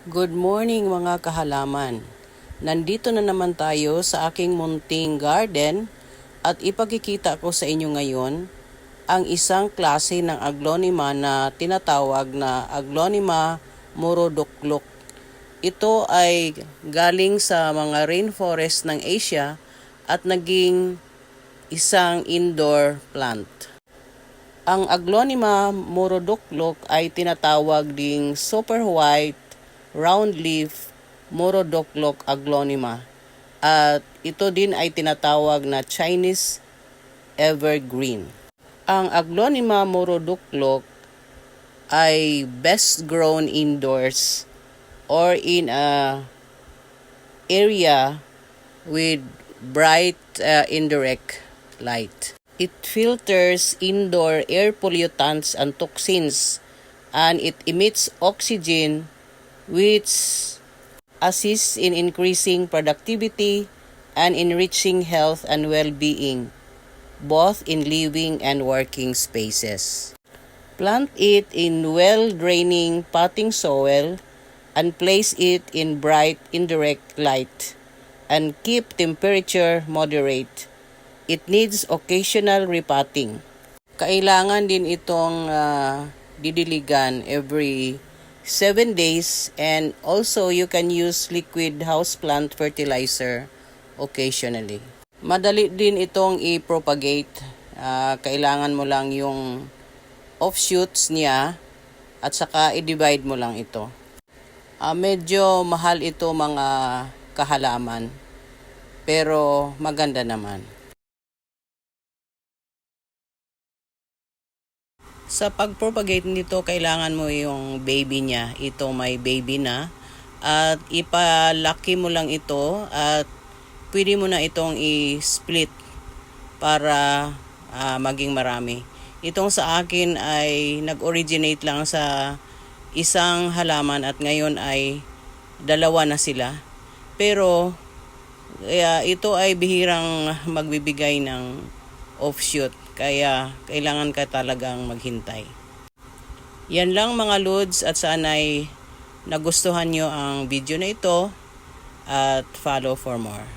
Good morning mga kahalaman. Nandito na naman tayo sa aking munting garden at ipakikita ko sa inyo ngayon ang isang klase ng aglonema na tinatawag na Aglonema morodocloc. Ito ay galing sa mga rainforest ng Asia at naging isang indoor plant. Ang Aglonema morodocloc ay tinatawag ding super white round leaf morodocloc aglonema at ito din ay tinatawag na Chinese evergreen. Ang Aglonema morodocloc ay best grown indoors or in a area with bright indirect light. It filters indoor air pollutants and toxins and it emits oxygen which assists in increasing productivity and enriching health and well-being, both in living and working spaces. Plant it in well-draining potting soil and place it in bright indirect light and keep temperature moderate. It needs occasional repotting. Kailangan din itong didiligan every 7 days, and also you can use liquid houseplant fertilizer occasionally. Madali din itong i-propagate. Kailangan mo lang yung offshoots niya at saka i-divide mo lang ito. Medyo mahal ito mga kahalaman, pero maganda naman. Sa pag-propagate nito, kailangan mo yung baby niya. Ito may baby na. At ipalaki mo lang ito at pwede mo na itong i-split para maging marami. Itong sa akin ay nag-originate lang sa isang halaman at ngayon ay dalawa na sila. Pero ito ay bihirang magbibigay ng offshoot. Kaya kailangan ka talagang maghintay. Yan lang mga lods at sana'y nagustuhan nyo ang video na ito at follow for more.